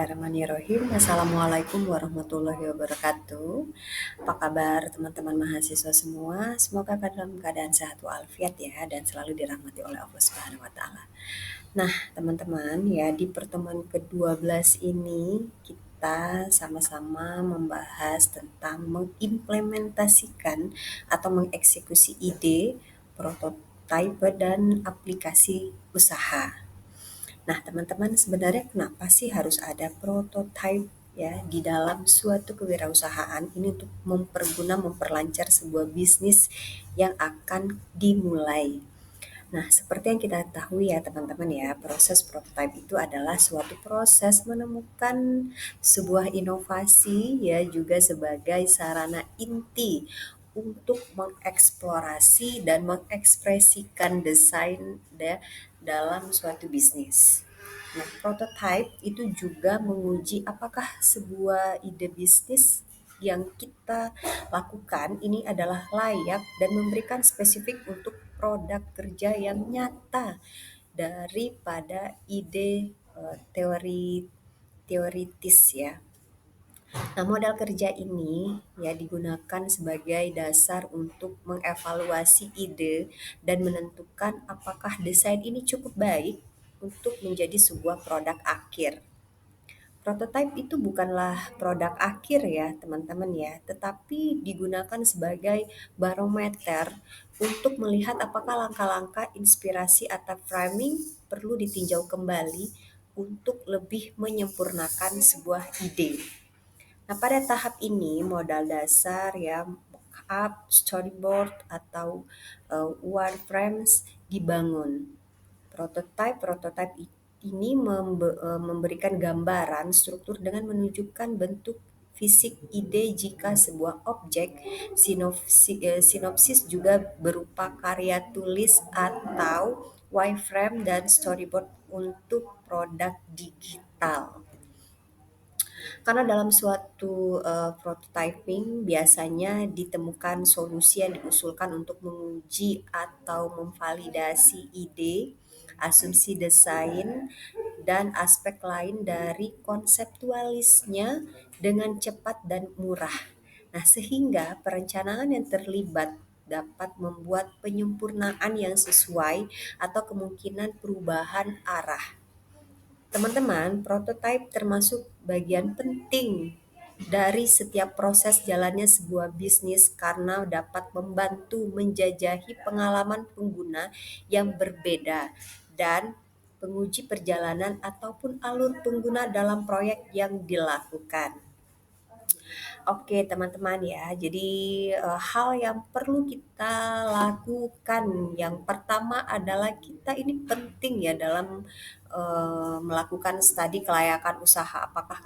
Bismillahirrahmanirrahim. Assalamualaikum warahmatullahi wabarakatuh. Apa kabar teman-teman mahasiswa semua? Semoga dalam keadaan sehat walafiat ya dan selalu dirahmati oleh Allah Subhanahu wa taala. Nah, teman-teman ya di pertemuan ke-12 ini kita sama-sama membahas tentang mengimplementasikan atau mengeksekusi ide, prototipe dan aplikasi usaha. Nah, teman-teman sebenarnya kenapa sih harus ada prototype ya di dalam suatu kewirausahaan ini untuk memperlancar sebuah bisnis yang akan dimulai. Nah, seperti yang kita ketahui ya teman-teman ya, proses prototype itu adalah suatu proses menemukan sebuah inovasi ya juga sebagai sarana inti untuk mengeksplorasi dan mengekspresikan desain dalam suatu bisnis. Nah, prototype itu juga menguji apakah sebuah ide bisnis yang kita lakukan ini adalah layak dan memberikan spesifik untuk produk kerja yang nyata daripada ide teori teoritis ya. Nah, modal kerja ini ya digunakan sebagai dasar untuk mengevaluasi ide dan menentukan apakah desain ini cukup baik untuk menjadi sebuah produk akhir. Prototype itu bukanlah produk akhir ya teman-teman ya, tetapi digunakan sebagai barometer untuk melihat apakah langkah-langkah inspirasi atau framing perlu ditinjau kembali untuk lebih menyempurnakan sebuah ide. Nah, pada tahap ini modal dasar ya mock-up, storyboard atau wireframes dibangun. Prototipe ini memberikan gambaran struktur dengan menunjukkan bentuk fisik ide jika sebuah objek. Sinopsis juga berupa karya tulis atau wireframe dan storyboard untuk produk digital. Karena dalam suatu prototyping biasanya ditemukan solusi yang diusulkan untuk menguji atau memvalidasi ide, asumsi desain, dan aspek lain dari konseptualisnya dengan cepat dan murah. Nah, sehingga perencanaan yang terlibat dapat membuat penyempurnaan yang sesuai atau kemungkinan perubahan arah. Teman-teman, prototipe termasuk bagian penting dari setiap proses jalannya sebuah bisnis karena dapat membantu menjajahi pengalaman pengguna yang berbeda dan penguji perjalanan ataupun alur pengguna dalam proyek yang dilakukan. Oke, teman-teman ya. Jadi hal yang perlu kita lakukan yang pertama adalah kita ini penting ya dalam melakukan studi kelayakan usaha. Apakah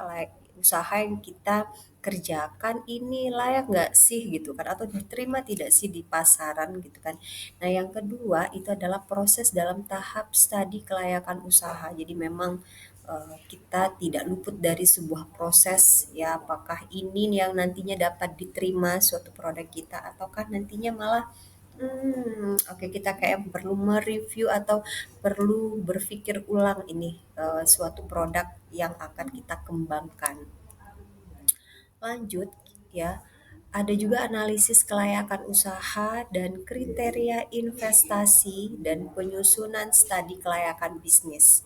usaha yang kita kerjakan ini layak nggak sih gitu kan atau diterima tidak sih di pasaran gitu kan. Nah, yang kedua itu adalah proses dalam tahap studi kelayakan usaha. Jadi memang kita tidak luput dari sebuah proses ya apakah ini yang nantinya dapat diterima suatu produk kita ataukah nantinya malah oke kita kayak perlu mereview atau perlu berpikir ulang ini suatu produk yang akan kita kembangkan. Lanjut ya, ada juga analisis kelayakan usaha dan kriteria investasi dan penyusunan studi kelayakan bisnis.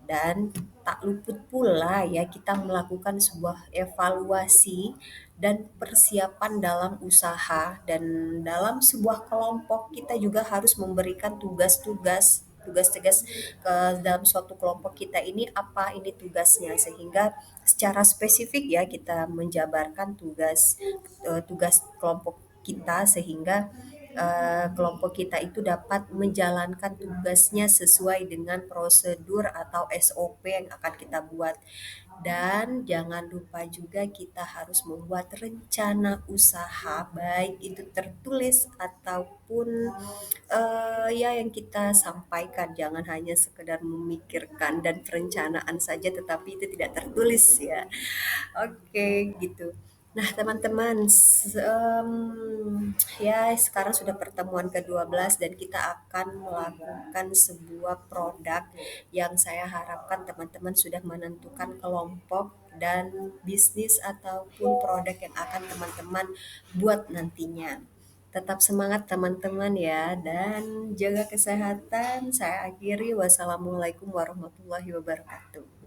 Dan tak luput pula ya kita melakukan sebuah evaluasi dan persiapan dalam usaha dan dalam sebuah kelompok kita juga harus memberikan tugas-tugas ke dalam suatu kelompok kita ini apa ini tugasnya sehingga secara spesifik ya kita menjabarkan tugas kelompok kita sehingga kelompok kita itu dapat menjalankan tugasnya sesuai dengan prosedur atau SOP yang akan kita buat. Dan jangan lupa juga kita harus membuat rencana usaha baik itu tertulis ataupun ya yang kita sampaikan. Jangan hanya sekedar memikirkan dan perencanaan saja tetapi itu tidak tertulis ya. Oke, gitu. Nah, teman-teman, ya sekarang sudah pertemuan ke-12 dan kita akan melakukan sebuah produk yang saya harapkan teman-teman sudah menentukan kelompok dan bisnis ataupun produk yang akan teman-teman buat nantinya. Tetap semangat teman-teman ya dan jaga kesehatan. Saya akhiri wassalamualaikum warahmatullahi wabarakatuh.